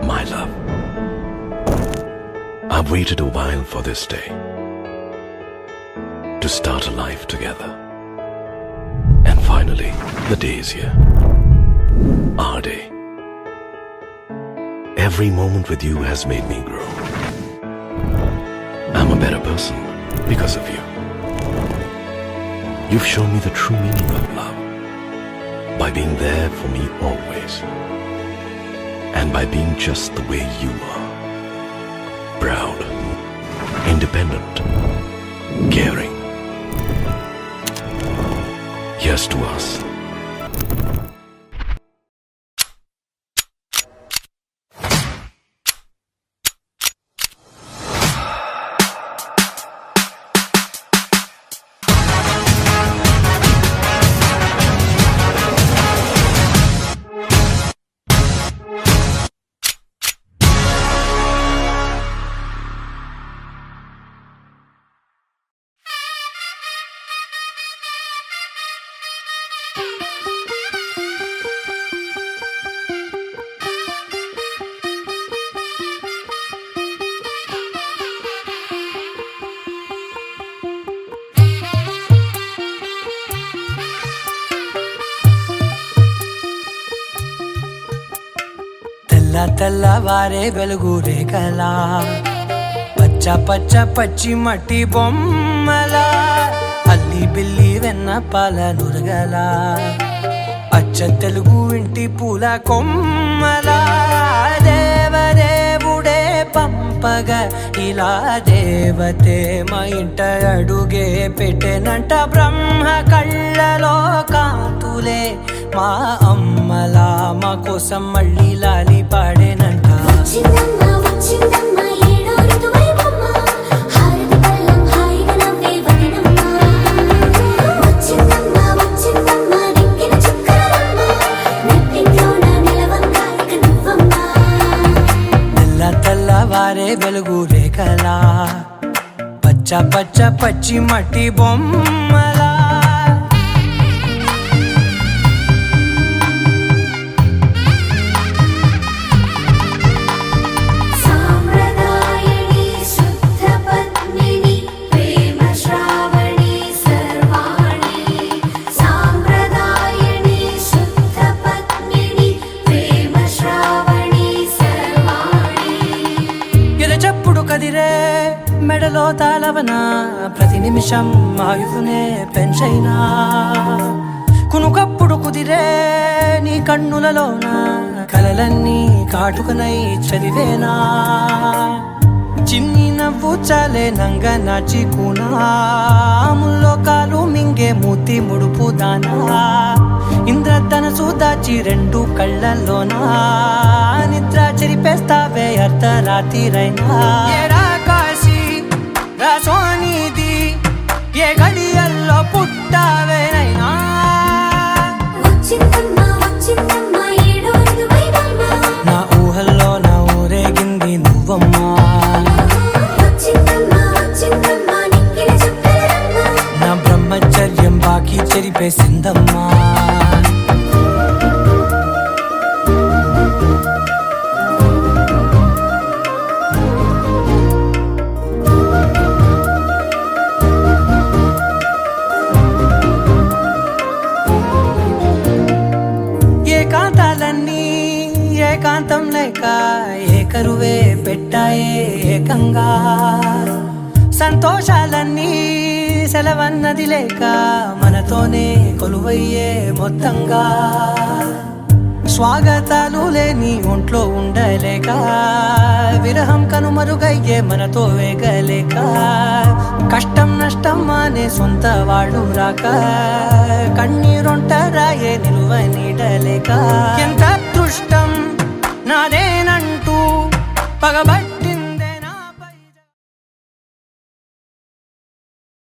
My love, I've waited a while for this day, to start a life together. And finally, the day is here. Our day. Every moment with you has made me grow. I'm a better person because of you. You've shown me the true meaning of love by being there for me always, and by being just the way you are. Proud, independent, caring. Here's to us. తెల్లవారే వెలుగు రేఖలా పచ్చ పచ్చ పచ్చి మట్టి బొమ్మలా అల్లి బిల్లి వెన్న పాల నురగలా అచ్చ తెలుగు ఇంటి పూల కొమ్మలా దేవదేవుడే పంపగా ఇలా దేవతే మా ఇంట అడుగే పెట్టెనంట బ్రహ్మ కళ్ళలో కాంతులే మా అమ్మలా మా కోసం మళ్ళీ లాలి పాడేనంట. తెల్లవారే వెలుగు రేఖలా పచ్చ పచ్చ పచ్చి మట్టి బొమ్మలా కదిరే మెడలో తాళవన ప్రతి నిమిషం ఆయువునే పెంచైనా కునుకప్పుడు కుదిరే నీ కన్నులలోన కలలన్నీ కాటుకనై చదివేనా చిన్ని నవ్వు చాలే నంగ నాచి కూనాముల్లో కాలు మింగే మూతి ముడుపు దానా ఇంద్రధనసు దాచి రెండు కళ్ళల్లోనా నిద్ర చెరిపేస్తావే అర్ధరాత్రిరైనా కాశీ రాసోనిది ఏ గడియల్లో పుట్టావేనైనా నా ఊహల్లో నా ఊరేగింది నువ్వమ్మా నా బ్రహ్మచర్యం బాకీ చెరిపేసిందమ్మా ఏకాంతాలన్నీ ఏకాంతం లేక ఏకరువే పెట్టాయే ఏకంగా సంతోషాలన్నీ సెలవన్నది లేక మనతోనే కొలువయ్యే మొత్తంగా స్వాగతాలు లేని ఒంట్లో ఉండలేక విరహం కనుమరుగయ్యే మనతో వేగలేక కష్టం నష్టం అనే సొంత వాడు రాక కన్నీరొంటరాయే నిలువ నీడలేక ఎంత అదృష్టం నాదేనంటూ పగబడి